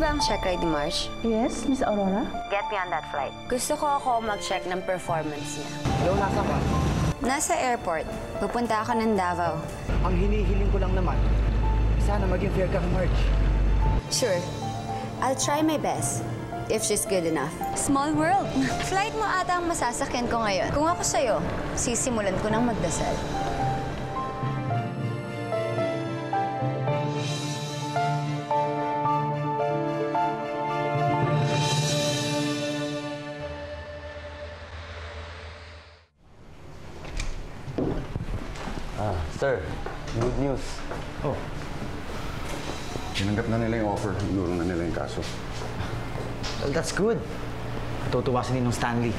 ba ang check ready, Marge? Yes, Miss Aurora? Get me on that flight. Gusto ko ako mag-check ng performance niya. Hello, nasa ka? Nasa airport. Pupunta ako ng Davao. Ang hinihiling ko lang naman, sana maging fair ka kay Marge. Sure. I'll try my best. If she's good enough. Small world. Flight mo ata ang masasakyan ko ngayon. Kung ako sa'yo, sisimulan ko ng magdasal. Sir, good news. Oh. Tinanggap na nila yung offer. Inurong na nila yung kaso. Well, that's good. Natutuwa si Ninong Stanley.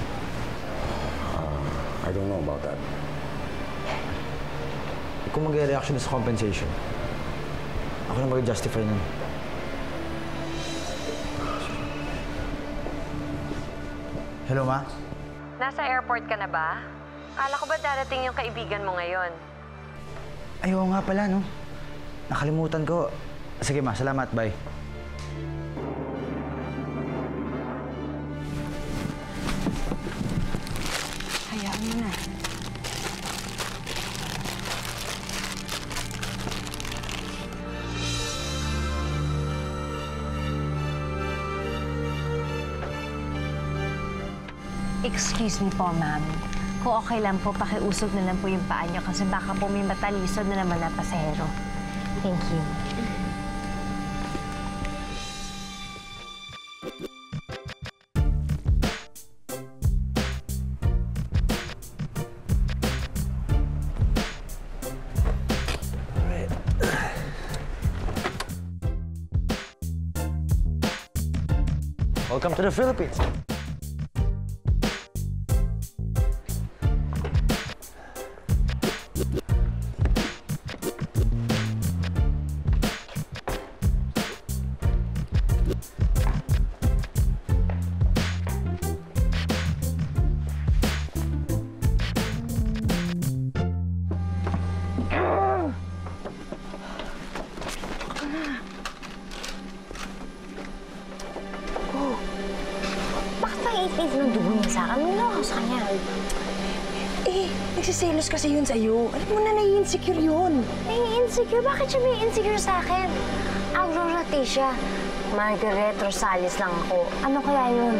I don't know about that. Kung mag-reaction sa compensation, ako na mag-justify nun. Hello, Ma? Nasa airport ka na ba? Kala ko ba darating yung kaibigan mo ngayon? Ay, oo nga pala, no? Nakalimutan ko. Sige, Ma. Salamat. Bye. Hayaan mo na. Excuse me po, ma'am. Kung okay lang po, pakiusog na lang po yung paa niyo kasi baka po may matalisod na naman na pasahero. Thank you. Welcome to the Philippines. Bakit ng dugo niya sa akin? Ano ako sa kanya? Eh, nagsiselos kasi yun sa'yo. Alam mo na, nai-insecure yun. Nai-insecure? Bakit siya may insecure sa akin? Aurora Tisha. Margaret Rosales lang ako. Ano kaya yun?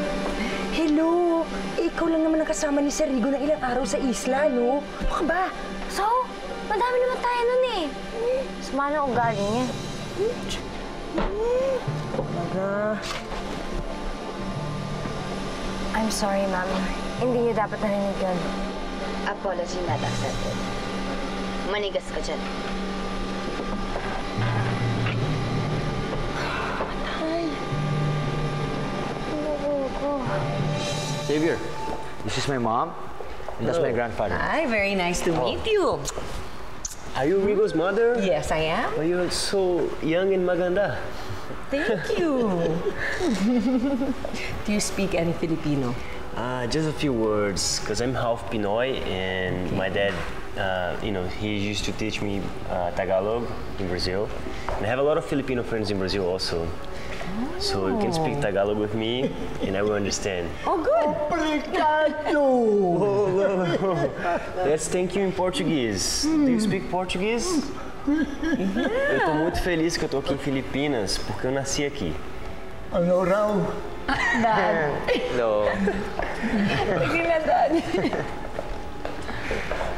Hello! Ikaw lang naman ang kasama ni Sir Rigo ng ilang araw sa isla, no? Ano ka ba? So, madami naman tayo nun eh. Sama na ugali niya. Talaga. I'm sorry, ma'am. Hindi niyo dapat narinig yun. Apology not accepted. Manigas ka dyan. Xavier, this is my mom, and that's my grandfather. Hi, very nice to meet you. Are you Rigo's mother? Yes, I am. Oh, you're so young and maganda. Thank you. Do you speak any Filipino? Just a few words, because I'm half Pinoy, and my dad, he used to teach me Tagalog in Brazil. And I have a lot of Filipino friends in Brazil also. So you can speak Tagalog with me, and I will understand. Oh, good. Let's thank you in Portuguese. Do you speak Portuguese? Eu tô muito feliz que eu tô aqui em Filipinas, porque eu nasci aqui. Hello.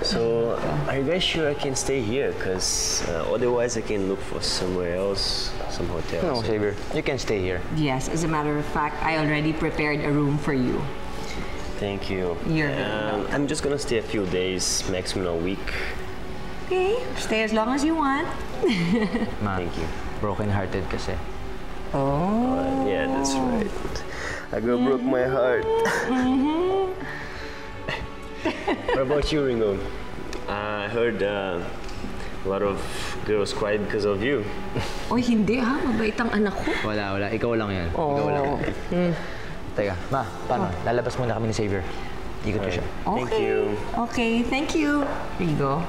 So, are you guys sure I can stay here? Because otherwise I can look for somewhere else, some hotel. No, Xavier, you can stay here. Yes, as a matter of fact, I already prepared a room for you. Thank you. You're very welcome. I'm just gonna stay a few days, maximum a week. Okay, stay as long as you want. Ma, Thank you. broken-hearted kasi. Yeah, that's right. A girl broke my heart. What about you, Ringo? I heard a lot of girls cried because of you. Oy, hindi ha. Mabait ang anak ko. Wala. Ikaw lang yan. Ikaw lang. Teka, Ma, paano? Lalabas muna kami ni Xavier. Ikot ko siya. Thank you. Okay, thank you. Rigo,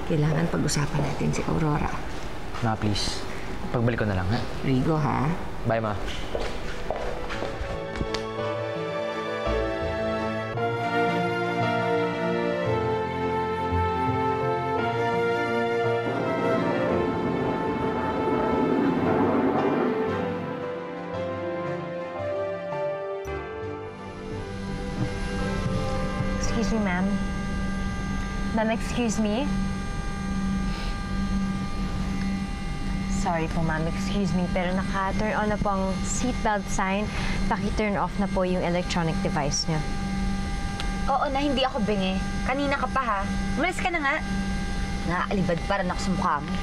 kailangan pag-usapan natin si Aurora. Ma, please. Pagbalik ko na lang, ha? Rigo, ha? Bye, Ma. Excuse me, ma'am. Ma'am, excuse me? Sorry po, ma'am. Excuse me, pero naka-turn on na po ang seatbelt sign. Paki-turn off na po yung electronic device niyo. Oo na, hindi ako bingi. Kanina ka pa, ha? Umalis ka na nga. Naaalibad pa rin ako sa mukha mo.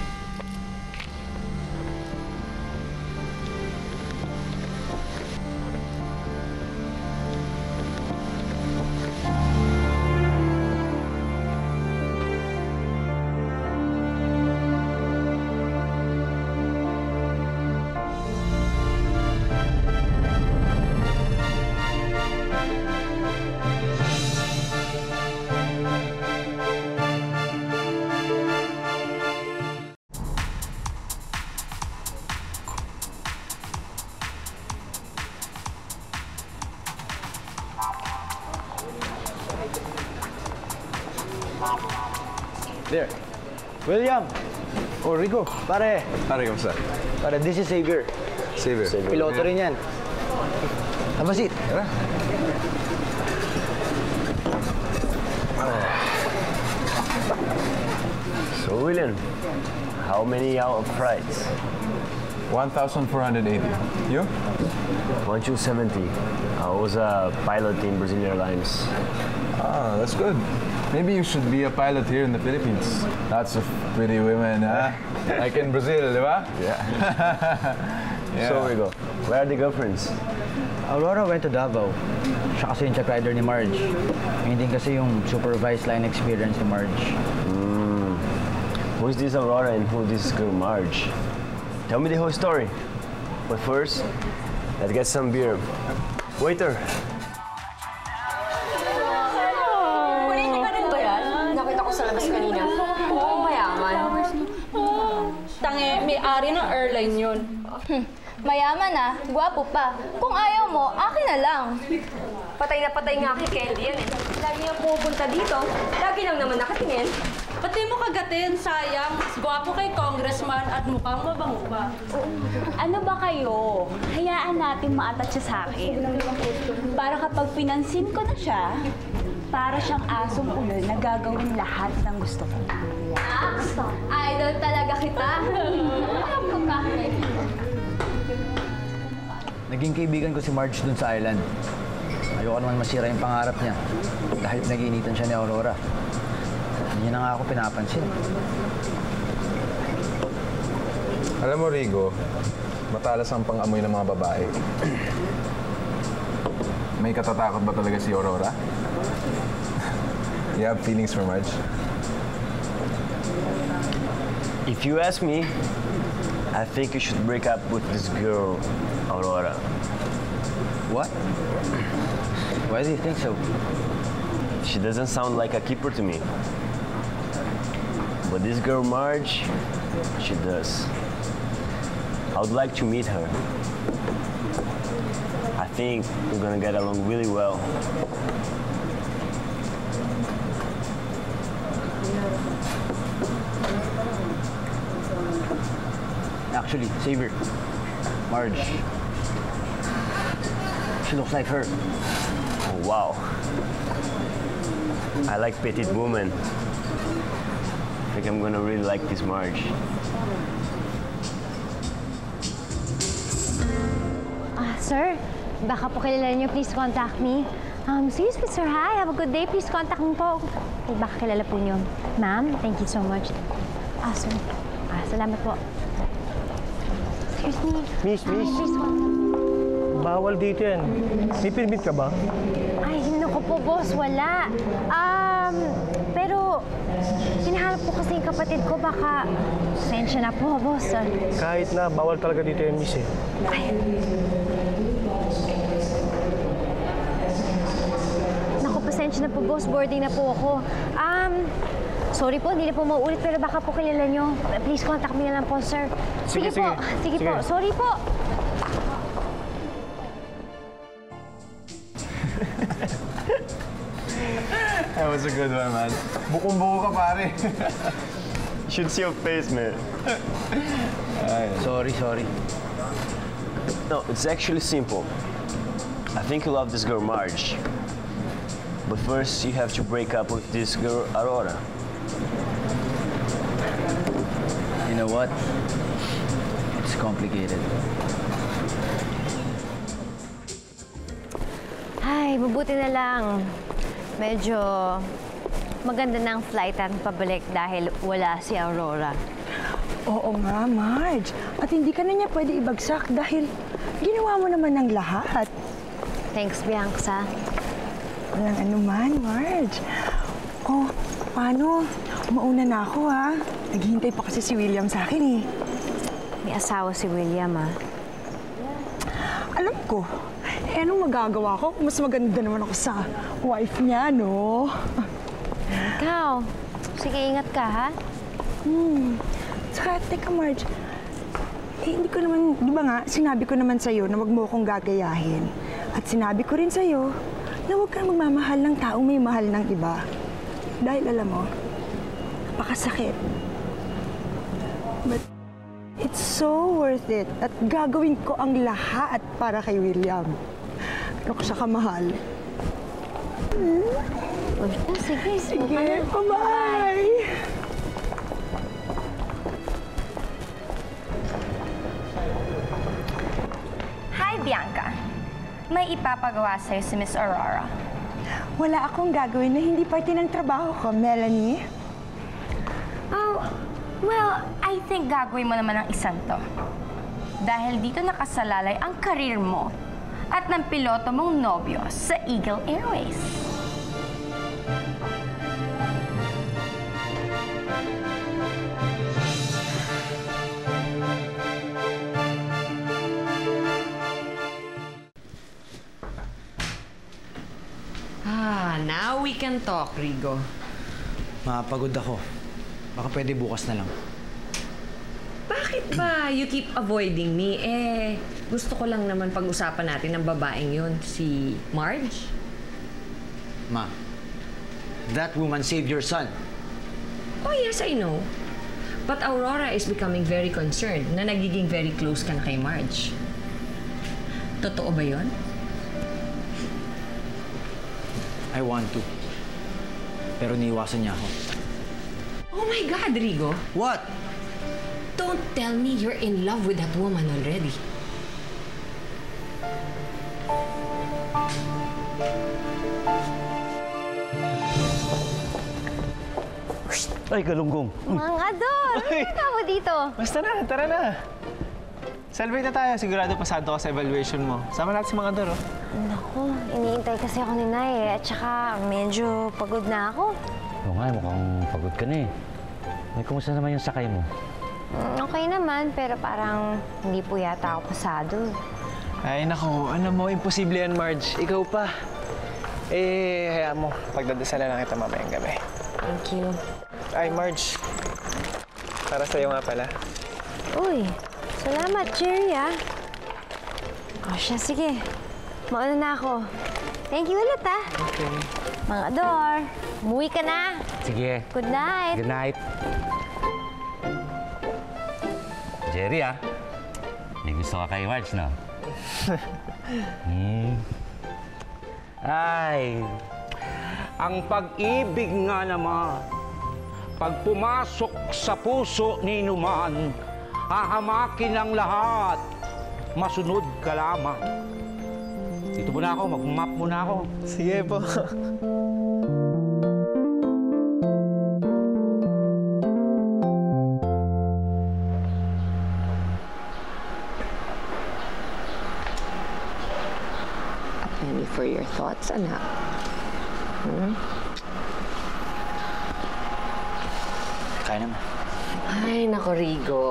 There. William! Oh, Rico. Pare. Pare, kamusta? Pare, this is Xavier. Xavier. Piloto rin yan. Have a seat. Tara. So, William, how many out of flights? 1,480. You? 1,270. I was a pilot in Brazilian Airlines. Ah, that's good. Maybe you should be a pilot here in the Philippines. Lots of pretty women, huh? Like in Brazil, di ba? Yeah. So, Rigo, where are the girlfriends? Aurora went to Davao. Siya kasi yung check rider ni Marge. Hindi kasi yung supervised line experience ni Marge. Who's this Aurora and who this girl Marge? Tell me the whole story. But first, let's get some beer. Waiter! Kunin ka rin ba yan? Nakita ko sa labas kanina. Oo, mayaman. Tange, may-ari ng airline yun. Mayaman ah, gwapo pa. Kung ayaw mo, akin na lang. Patay na patay nga kay Candy yan eh. Lagi niyang pumupunta dito. Lagi lang naman nakatingin. Pati mo kagatin, sayang. Gwapo kay congressman at mukhang mabango pa. Ano ba kayo? Hayaan natin ma-attach siya sa akin. Para kapag pinansin ko na siya, para siyang asong ulol na gagawin lahat ng gusto ko. Idol talaga kita. Naging kaibigan ko si Marge dun sa island. Ayoko naman masira yung pangarap niya. Dahil nag-iinitan siya ni Aurora. Hindi niya na nga ako pinapansin. Alam mo, Rigo, matalas ang pang-amoy ng mga babae. May katatakot ba talaga si Aurora? You have feelings for Marge? If you ask me, I think you should break up with this girl, Aurora. What? Why do you think so? She doesn't sound like a keeper to me. But this girl, Marge, she does. I would like to meet her. I think we're gonna get along really well. Actually, Xavier, Marge, she looks like her. Oh, wow. I like petite women. I think I'm gonna really like this Marge. Sir, baka po kilala niyo, please contact me. Excuse me, sir, hi. Have a good day. Please contact me po. Okay, baka kilala po niyo. Ma'am, thank you so much. Sir. Salamat po. Excuse me. Miss. Please contact. Bawal dito yan. May permit ka ba? Ay, naku po, boss. Wala. Pero, hinahanap po kasi yung kapatid ko. Baka, sensya na po, boss. Kahit na, bawal talaga dito yan, miss eh. Ay. Naku, pasensya na po, boss. Boarding na po ako. Sorry po, hindi na po mauulit, pero baka po kilala nyo. Please contact me na lang po, sir. Sige, po. Sige po. Sorry po. That was a good one, man. Bukong-buko ka, pare. You should see your face, man. Sorry. No, it's actually simple. I think you love this girl, Marge. But first, you have to break up with this girl, Aurora. You know what? It's complicated. Ay, mabuti na lang. Medyo maganda ng flight at pabalik dahil wala si Aurora. Oo nga, Marge. At hindi ka na niya pwede ibagsak dahil ginawa mo naman ng lahat. Thanks, Bianca. Walang anuman, Marge. Oh, paano? Mauna na ako, ha? Naghihintay pa kasi si William sa akin, eh. May asawa si William, ah. Alam ko. Eh, anong magagawa ko? Mas maganda naman ako sa wife niya, no? Ikaw, sige, ingat ka, ha? Saka, teka, Marge. Eh, hindi ko naman, di ba nga, sinabi ko naman sa'yo na wag mo akong gagayahin. At sinabi ko rin sa'yo na huwag kang magmamahal ng taong may mahal ng iba. Dahil alam mo, napakasakit. But it's so worth it at gagawin ko ang lahat para kay William. Ano ko siya kamahal. Sige, Sige, bye-bye! Hi, Bianca. May ipapagawa sa'yo si Miss Aurora. Wala akong gagawin na hindi parte ng trabaho ko, Melanie. Oh, well, I think gagawin mo naman ang isang to. Dahil dito nakasalalay ang karir mo at ng piloto mong nobyo sa Eagle Airways. Now we can talk, Rigo. Mapagod ako. Baka pwede bukas na lang. Bakit ba you keep avoiding me? Eh, gusto ko lang naman pag-usapan natin ng babaeng yun, si Marge. Ma, that woman saved your son. Oh, yes, I know. But Aurora is becoming very concerned na nagiging very close ka na kay Marge. Totoo ba yun? I want to. Pero niiwasan niya ako. Oh my God, Rigo. What? Don't tell me you're in love with that woman already. Ay, galunggong. Mang Ador! Ano ka mo dito? Basta na, tara na. Celebrate na tayo. Sigurado pasado ka sa evaluation mo. Sama natin si Mang Ador, oh. Naku, iniintay kasi ako ni Nay, eh. At saka, medyo pagod na ako. Oo nga, mukhang pagod ka na eh. Ay, kumusta naman yung sakay mo? Okay naman, pero parang hindi po yata ako pasado. Ay, naku. Alam mo, imposible yan, Marge. Ikaw pa. Eh, hayaan mo. Pagdadasala lang kita mamayang gabi. Thank you. Ay, Marge. Para sa'yo nga pala. Uy, salamat, Jerry, ah. O siya, sige. Mauna na ako. Thank you ulit, ah. Okay. Mang Ador, umuwi ka na. Sige. Good night. Good night. Jerry, ah. May gusto ka kay Marge, no? Ay, ang pag-ibig nga naman, pag pumasok sa puso ni Numan, hahamakin ang lahat, masunod ka lamang. Dito muna ako, mag-map muna ako. Sige po. Penny for your thoughts, anak. Kaya naman. Ay, nako, Rigo.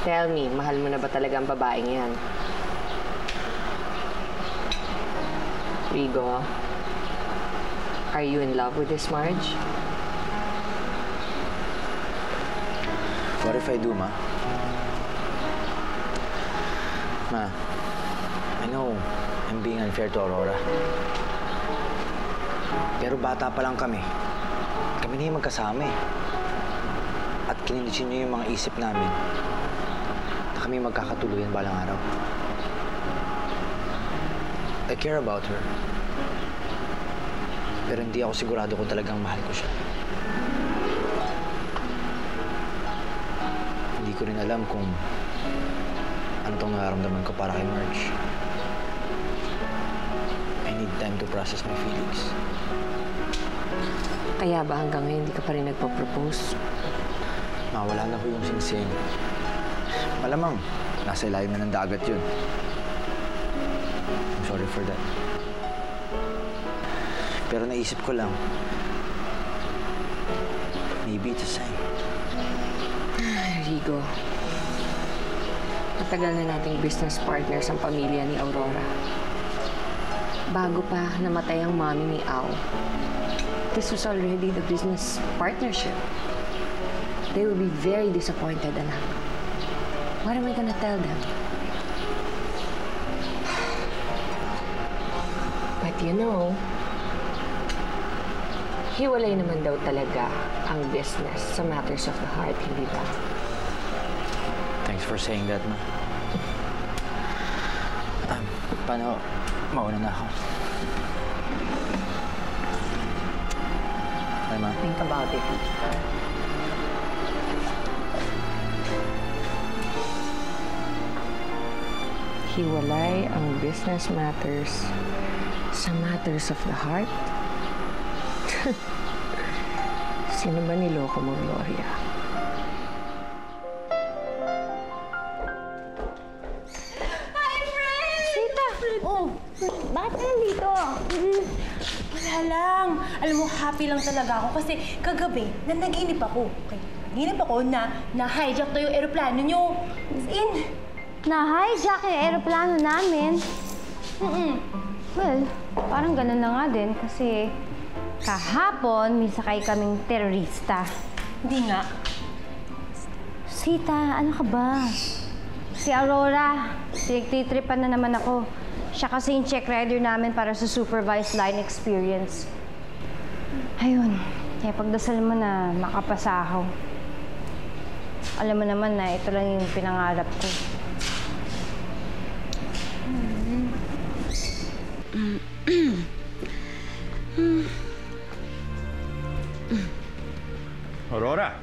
Tell me, mahal mo na ba talaga ang babaeng yan? Rigo, are you in love with this Marge? What if I do, Ma? Ma, I know I'm being unfair to Aurora. Pero bata pa lang kami. Kami na yung magkasama eh. At kinilisin niyo yung mga isip namin na kami magkakatuluyan balang araw. I care about her. Pero hindi ako sigurado kung talagang mahal ko siya. Hindi ko rin alam kung ano tong nararamdaman ko para kay Marge. I need time to process my feelings. Kaya ba hanggang ngayon hindi ka pa rin nagpo-propose? Wala na ko yung singsing. Malamang, nasa ilalim na ng dagat yun. I'm sorry for that. Pero naisip ko lang, maybe it's a sign. Rigo, matagal na nating business partners ang pamilya ni Aurora. Bago pa namatay ang mami ni Au, this was already the business partnership. They will be very disappointed, anak. What am I gonna tell them? But you know, hiwalay naman daw talaga ang business sa matters of the heart, hindi ba? Thanks for saying that, Ma. Paano? Mauna na ako. Hi, Ma. Think about it. Hiwalay ang business matters sa matters of the heart? Sino ba niloko mo, Gloria? Hi, friend! Sita! Oh, bakit ka nandito? Wala lang. Alam mo, happy lang talaga ako kasi kagabi, nanaginip ako. Okay, nanaginip ako na na-hijack daw yung aeroplano nyo. As in, Na-hijack yung aeroplano namin? Well, parang ganun na nga din kasi kahapon may sakay kaming terorista. Hindi nga. Sita, ano ka ba? Si Aurora, pinagtitripan na naman ako. Siya kasi yung check rider namin para sa supervised line experience. Ayun, kaya pagdasal mo na makapasa ako. Alam mo naman na ito lang yung pinangarap ko. Aurora.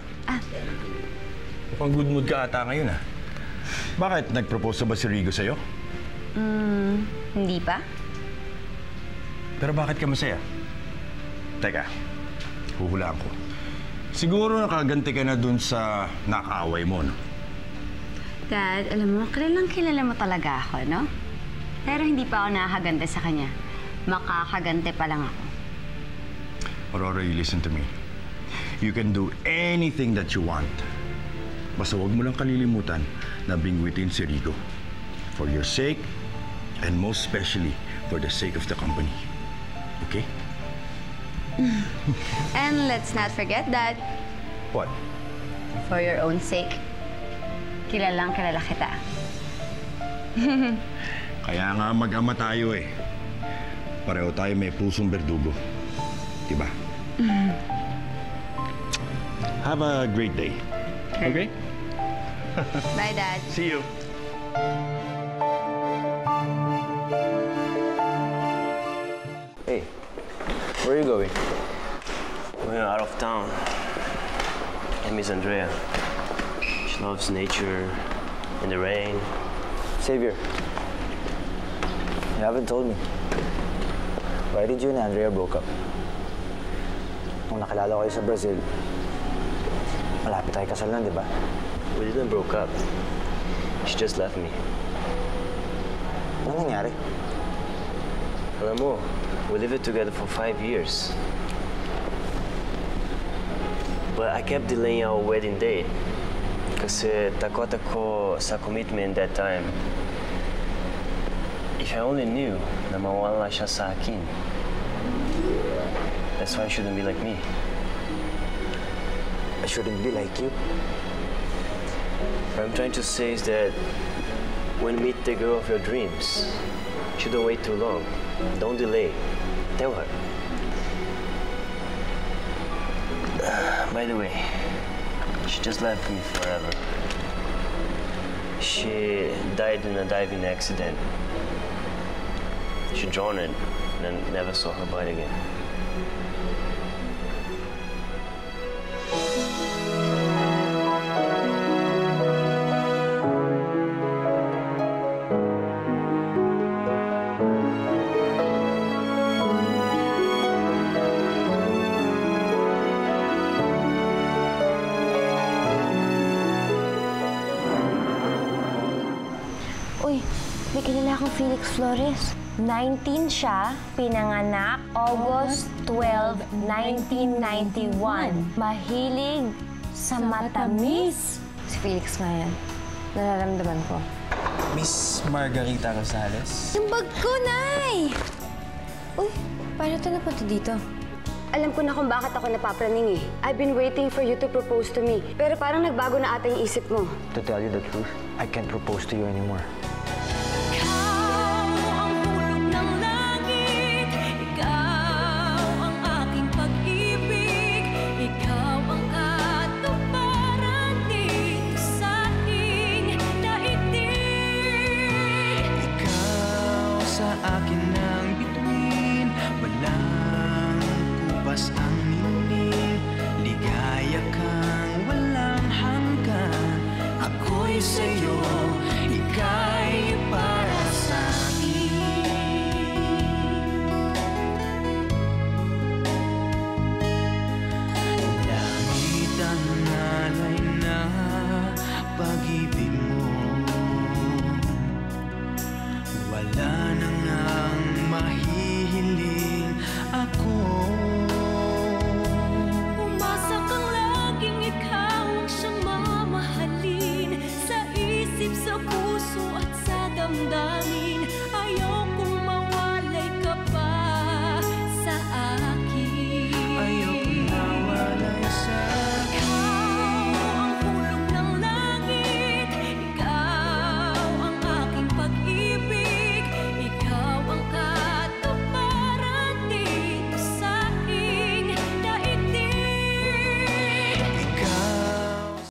Mukhang good mood ka ata ngayon, Bakit? Nag-propose ba si Rigo sa'yo? Hindi pa. Pero bakit ka masaya? Teka, huhulaan ko. Siguro nakaganti ka na dun sa nakaaway mo, no? Dad, alam mo, kilalang kilala mo talaga ako, no? Pero hindi pa ako nakakagante sa kanya. Makakagante pa lang ako. Aurora, you listen to me. You can do anything that you want. Basta huwag mo lang kalilimutan na bingwitin si Rigo. For your sake, and most especially for the sake of the company. Okay? And let's not forget that, What? for your own sake, kilalang kilala kita. Kaya nga mag-ama tayo eh. Pareho tayo may pusong berdugo. Diba? Have a great day. Okay? Bye, Dad. See you. Hey, where are you going? We're out of town. I miss Andrea. She loves nature and the rain. Xavier, you haven't told me. Why did you and Andrea broke up? Nung nakilala ko kayo sa Brazil, malapit tayo kasal nun, di ba? We didn't broke up. She just left me. Ano nangyari? Alam mo, we lived together for 5 years. But I kept delaying our wedding date. Kasi takot ako sa commitment that time. If I only knew na mawala siya sa akin. That's why I shouldn't be like me. I shouldn't be like you? What I'm trying to say is that when you meet the girl of your dreams, you don't wait too long. Don't delay. Tell her. By the way, she just left me forever. She died in a diving accident. She drowned and then never saw her body again. Uy, may kilala akong Felix Flores. 19 siya, pinanganak August 12, 1991. Mahilig sa matamis. Si Felix nga yan. Nararamdaman ko. Miss Margarita Rosales? Yung bag ko, Nay! Uy, paano ito napunta dito? Alam ko na kung bakit ako napapraning eh. I've been waiting for you to propose to me. Pero parang nagbago na ata yung isip mo. To tell you the truth, I can't propose to you anymore.